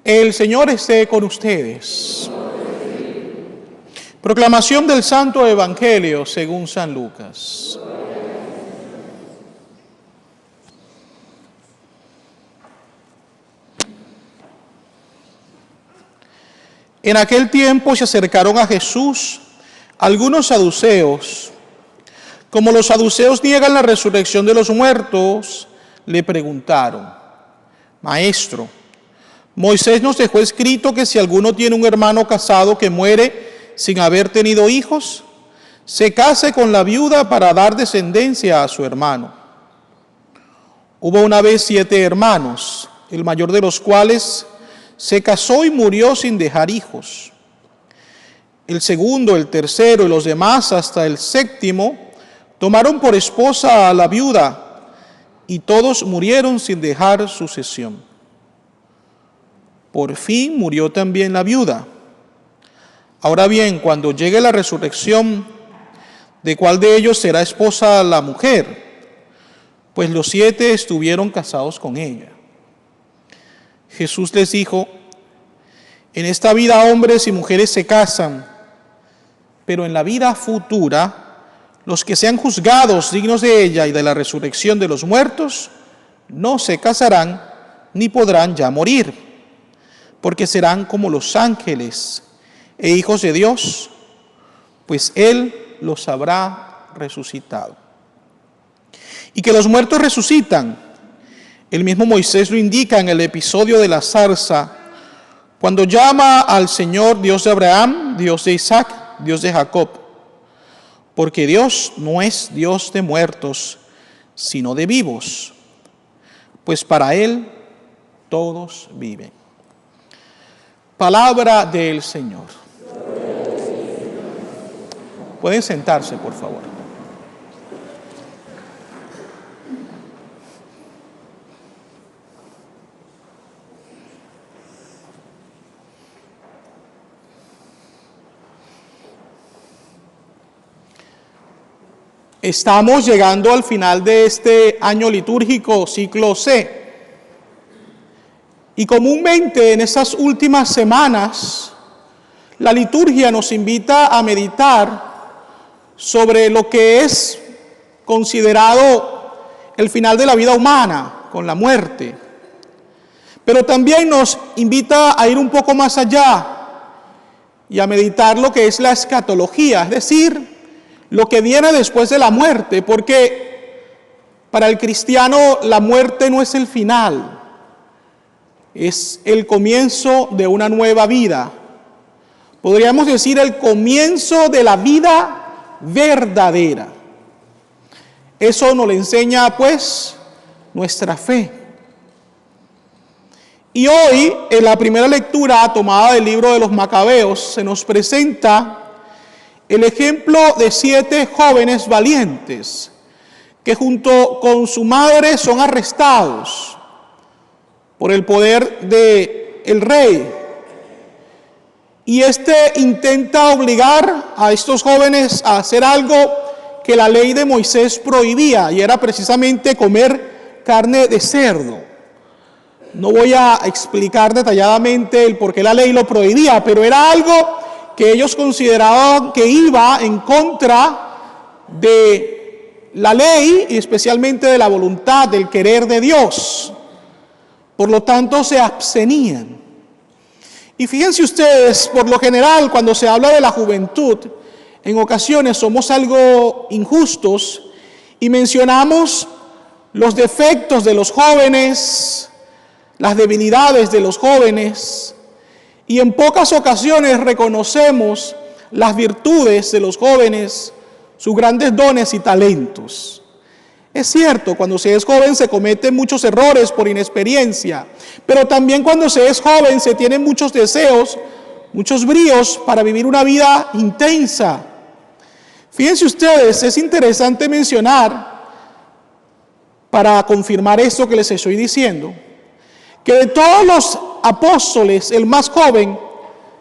El Señor esté con ustedes. Proclamación del Santo Evangelio según San Lucas. En aquel tiempo se acercaron a Jesús algunos saduceos. Como los saduceos niegan la resurrección de los muertos, le preguntaron: Maestro, Moisés nos dejó escrito que si alguno tiene un hermano casado que muere sin haber tenido hijos, se case con la viuda para dar descendencia a su hermano. Hubo una vez 7 hermanos, el mayor de los cuales se casó y murió sin dejar hijos. El segundo, el tercero y los demás hasta el 7º tomaron por esposa a la viuda y todos murieron sin dejar sucesión. Por fin murió también la viuda. Ahora bien, cuando llegue la resurrección, ¿de cuál de ellos será esposa la mujer? Pues los 7 estuvieron casados con ella. Jesús les dijo: en esta vida hombres y mujeres se casan, pero en la vida futura, los que sean juzgados dignos de ella y de la resurrección de los muertos, no se casarán ni podrán ya morir, porque serán como los ángeles e hijos de Dios, pues Él los habrá resucitado. Y que los muertos resucitan, el mismo Moisés lo indica en el episodio de la zarza, cuando llama al Señor Dios de Abraham, Dios de Isaac, Dios de Jacob, porque Dios no es Dios de muertos, sino de vivos, pues para Él todos viven. Palabra del Señor. Pueden sentarse, por favor. Estamos llegando al final de este año litúrgico, ciclo C. Y comúnmente en estas últimas semanas, la liturgia nos invita a meditar sobre lo que es considerado el final de la vida humana, con la muerte. Pero también nos invita a ir un poco más allá y a meditar lo que es la escatología, es decir, lo que viene después de la muerte, porque para el cristiano la muerte no es el final, es el comienzo de una nueva vida. Podríamos decir el comienzo de la vida verdadera. Eso nos lo enseña pues nuestra fe. Y hoy, en la primera lectura tomada del libro de los Macabeos, se nos presenta el ejemplo de 7 jóvenes valientes que junto con su madre son arrestados por el poder del rey. Y este intenta obligar a estos jóvenes a hacer algo que la ley de Moisés prohibía, y era precisamente comer carne de cerdo. No voy a explicar detalladamente el por qué la ley lo prohibía, pero era algo que ellos consideraban que iba en contra de la ley y especialmente de la voluntad, del querer de Dios. Por lo tanto, se abstenían. Y fíjense ustedes, por lo general, cuando se habla de la juventud, en ocasiones somos algo injustos y mencionamos los defectos de los jóvenes, las debilidades de los jóvenes, y en pocas ocasiones reconocemos las virtudes de los jóvenes, sus grandes dones y talentos. Es cierto, cuando se es joven se cometen muchos errores por inexperiencia, pero también cuando se es joven se tienen muchos deseos, muchos bríos para vivir una vida intensa. Fíjense ustedes, es interesante mencionar, para confirmar esto que les estoy diciendo, que de todos los apóstoles, el más joven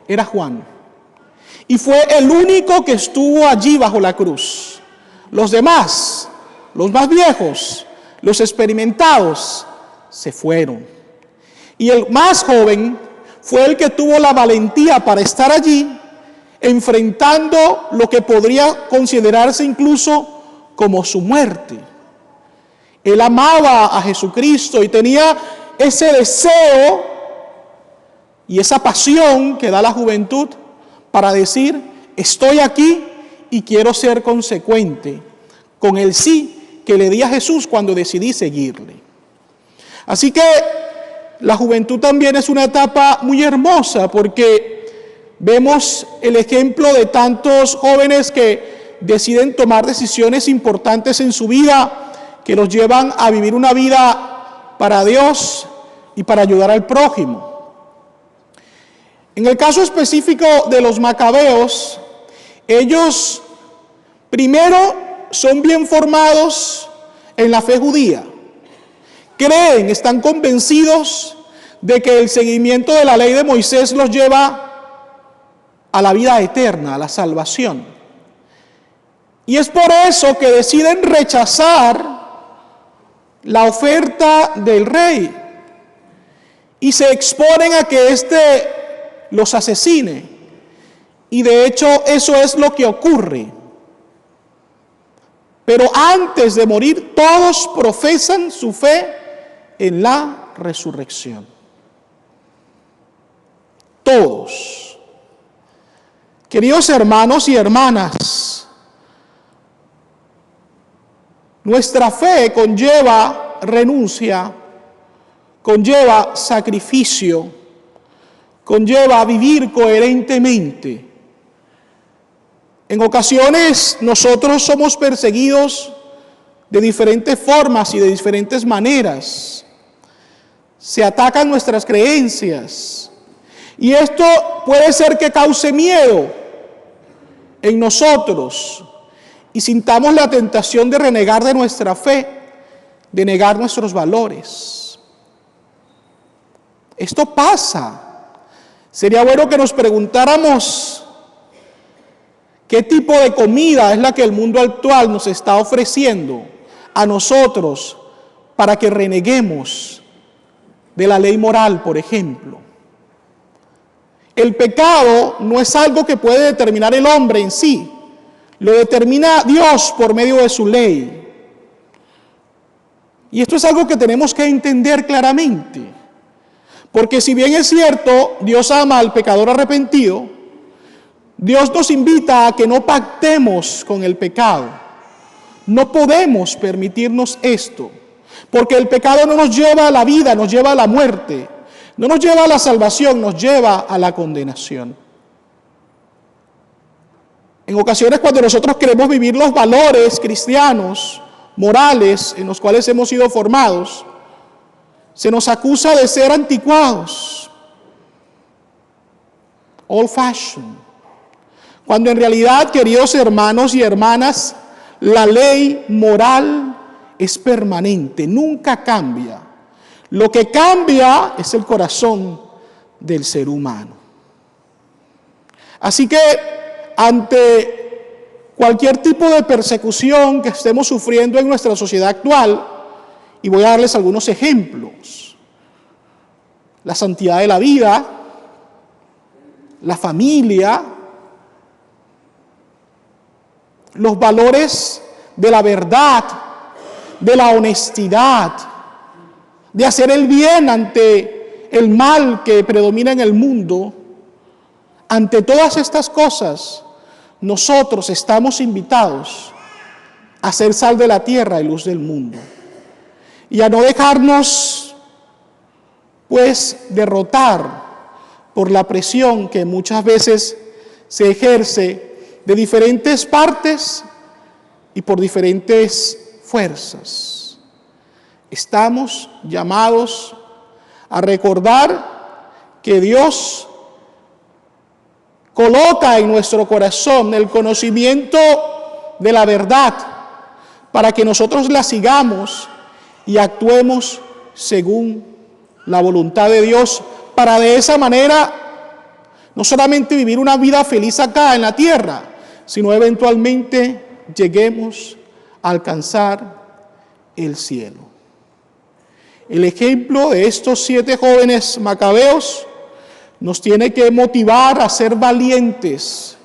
era Juan. Y fue el único que estuvo allí bajo la cruz. Los demás, los más viejos, los experimentados, se fueron. Y el más joven fue el que tuvo la valentía para estar allí, enfrentando lo que podría considerarse incluso como su muerte. Él amaba a Jesucristo y tenía ese deseo y esa pasión que da la juventud para decir, estoy aquí y quiero ser consecuente con el sí que le di a Jesús cuando decidí seguirle. Así que la juventud también es una etapa muy hermosa porque vemos el ejemplo de tantos jóvenes que deciden tomar decisiones importantes en su vida que los llevan a vivir una vida para Dios y para ayudar al prójimo. En el caso específico de los macabeos, ellos primero son bien formados en la fe judía. Creen, están convencidos de que el seguimiento de la ley de Moisés los lleva a la vida eterna, a la salvación. Y es por eso que deciden rechazar la oferta del rey y se exponen a que éste los asesine. Y de hecho eso es lo que ocurre. Pero antes de morir todos profesan su fe en la resurrección. Todos. Queridos hermanos y hermanas, nuestra fe conlleva renuncia, conlleva sacrificio, conlleva vivir coherentemente. En ocasiones nosotros somos perseguidos de diferentes formas y de diferentes maneras. Se atacan nuestras creencias. Y esto puede ser que cause miedo en nosotros y sintamos la tentación de renegar de nuestra fe, de negar nuestros valores. Esto pasa. Sería bueno que nos preguntáramos qué tipo de comida es la que el mundo actual nos está ofreciendo a nosotros para que reneguemos de la ley moral, por ejemplo. El pecado no es algo que puede determinar el hombre en sí, lo determina Dios por medio de su ley. Y esto es algo que tenemos que entender claramente, porque si bien es cierto, Dios ama al pecador arrepentido, Dios nos invita a que no pactemos con el pecado. No podemos permitirnos esto, porque el pecado no nos lleva a la vida, nos lleva a la muerte. No nos lleva a la salvación, nos lleva a la condenación. En ocasiones cuando nosotros queremos vivir los valores cristianos, morales, en los cuales hemos sido formados, se nos acusa de ser anticuados, old fashioned. Cuando en realidad, queridos hermanos y hermanas, la ley moral es permanente, nunca cambia. Lo que cambia es el corazón del ser humano. Así que ante cualquier tipo de persecución que estemos sufriendo en nuestra sociedad actual, y voy a darles algunos ejemplos: la santidad de la vida, la familia, los valores de la verdad, de la honestidad, de hacer el bien ante el mal que predomina en el mundo. Ante todas estas cosas, nosotros estamos invitados a ser sal de la tierra y luz del mundo. Y a no dejarnos, pues, derrotar por la presión que muchas veces se ejerce de diferentes partes y por diferentes fuerzas. Estamos llamados a recordar que Dios coloca en nuestro corazón el conocimiento de la verdad para que nosotros la sigamos y actuemos según la voluntad de Dios, para de esa manera no solamente vivir una vida feliz acá en la tierra, sino eventualmente lleguemos a alcanzar el cielo. El ejemplo de estos 7 jóvenes macabeos nos tiene que motivar a ser valientes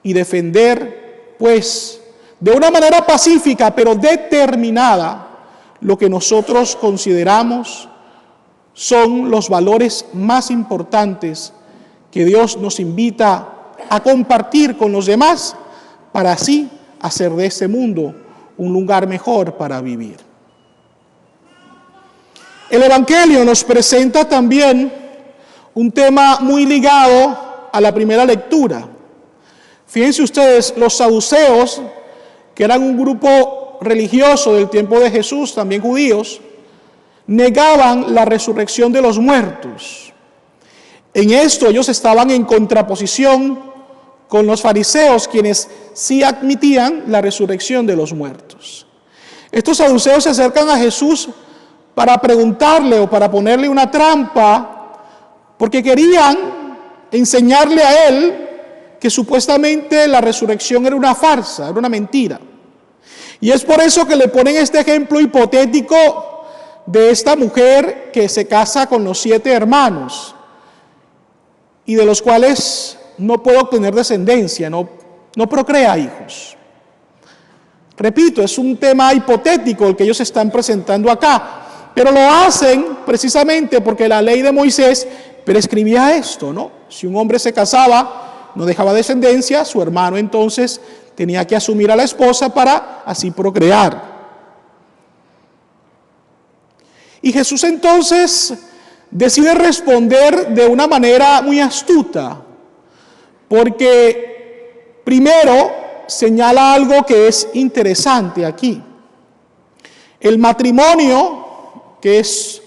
y defender, pues, de una manera pacífica, pero determinada, lo que nosotros consideramos son los valores más importantes que Dios nos invita a compartir con los demás para así hacer de este mundo un lugar mejor para vivir. El Evangelio nos presenta también un tema muy ligado a la primera lectura. Fíjense ustedes, los saduceos, que eran un grupo religioso del tiempo de Jesús, también judíos, negaban la resurrección de los muertos. En esto ellos estaban en contraposición con los fariseos, quienes sí admitían la resurrección de los muertos. Estos saduceos se acercan a Jesús para preguntarle o para ponerle una trampa, porque querían enseñarle a él que supuestamente la resurrección era una farsa, era una mentira. Y es por eso que le ponen este ejemplo hipotético de esta mujer que se casa con los 7 hermanos y de los cuales no puede obtener descendencia, no procrea hijos. Repito, es un tema hipotético el que ellos están presentando acá, pero lo hacen precisamente porque la ley de Moisés prescribía esto, ¿no? Si un hombre se casaba, no dejaba descendencia, su hermano entonces tenía que asumir a la esposa para así procrear. Y Jesús entonces decide responder de una manera muy astuta, porque primero señala algo que es interesante aquí. El matrimonio, que es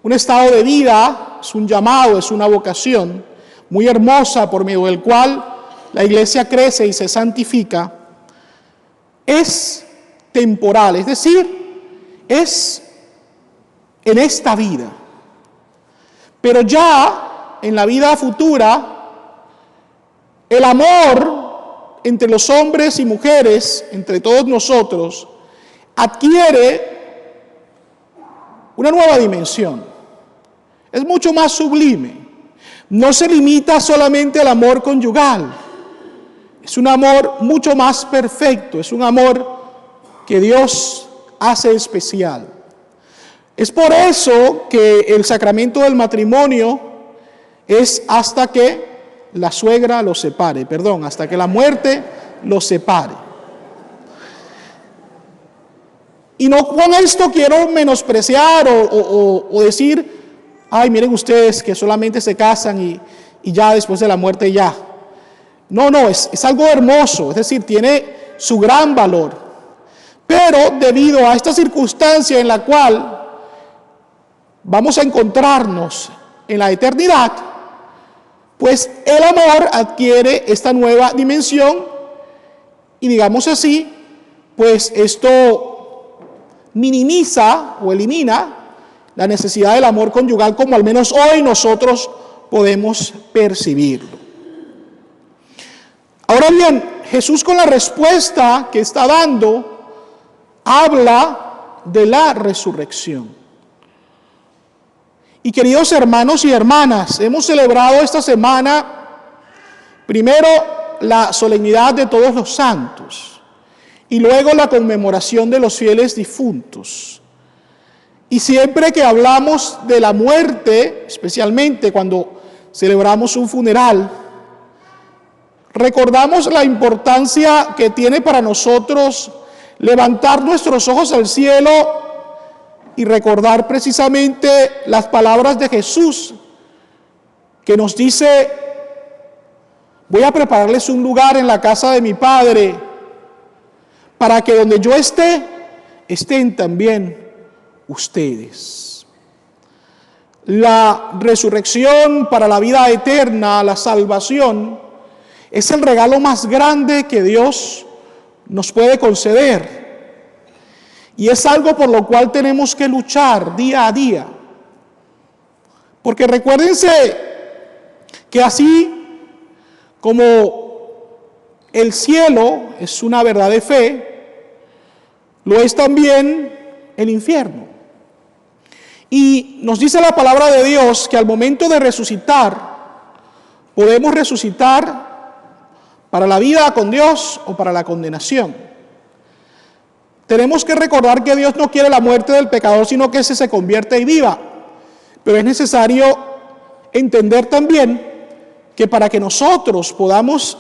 un estado de vida, es un llamado, es una vocación muy hermosa por medio del cual la iglesia crece y se santifica, es temporal, es decir, es en esta vida. Pero ya en la vida futura, el amor entre los hombres y mujeres, entre todos nosotros, adquiere una nueva dimensión. Es mucho más sublime. No se limita solamente al amor conyugal. Es un amor mucho más perfecto. Es un amor que Dios hace especial. Es por eso que el sacramento del matrimonio es hasta que la suegra los separe, hasta que la muerte los separe. Y no con esto quiero menospreciar o decir, ay, miren ustedes que solamente se casan y ya después de la muerte ya. No, es algo hermoso, es decir, tiene su gran valor. Pero debido a esta circunstancia en la cual vamos a encontrarnos en la eternidad, pues el amor adquiere esta nueva dimensión y, digamos así, pues esto minimiza o elimina la necesidad del amor conyugal como al menos hoy nosotros podemos percibirlo. Ahora bien, Jesús con la respuesta que está dando habla de la resurrección. Y queridos hermanos y hermanas, hemos celebrado esta semana primero la solemnidad de todos los santos y luego la conmemoración de los fieles difuntos. Y siempre que hablamos de la muerte, especialmente cuando celebramos un funeral, recordamos la importancia que tiene para nosotros levantar nuestros ojos al cielo y recordar precisamente las palabras de Jesús, que nos dice, voy a prepararles un lugar en la casa de mi Padre, para que donde yo esté, estén también ustedes. La resurrección para la vida eterna, la salvación, es el regalo más grande que Dios nos puede conceder. Y es algo por lo cual tenemos que luchar día a día. Porque recuérdense que así como el cielo es una verdad de fe, lo es también el infierno. Y nos dice la palabra de Dios que al momento de resucitar, Podemos resucitar para la vida con Dios o para la condenación. Tenemos que recordar que Dios no quiere la muerte del pecador, sino que ese se convierta y viva. Pero es necesario entender también que para que nosotros podamos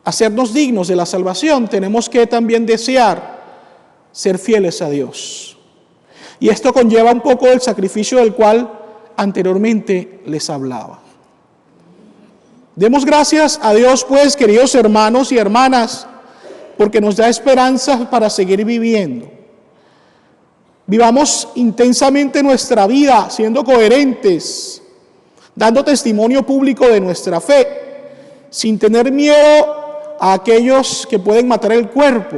hacernos dignos de la salvación, tenemos que también desear ser fieles a Dios. Y esto conlleva un poco del sacrificio del cual anteriormente les hablaba. Demos gracias a Dios, pues, queridos hermanos y hermanas, porque nos da esperanza para seguir viviendo. Vivamos intensamente nuestra vida, siendo coherentes, dando testimonio público de nuestra fe, sin tener miedo a aquellos que pueden matar el cuerpo,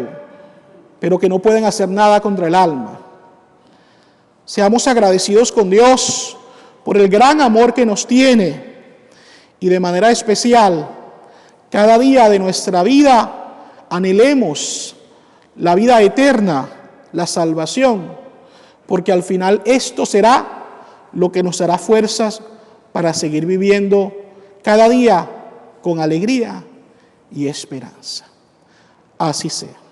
pero que no pueden hacer nada contra el alma. Seamos agradecidos con Dios por el gran amor que nos tiene y de manera especial, cada día de nuestra vida anhelemos la vida eterna, la salvación, porque al final esto será lo que nos dará fuerzas para seguir viviendo cada día con alegría y esperanza. Así sea.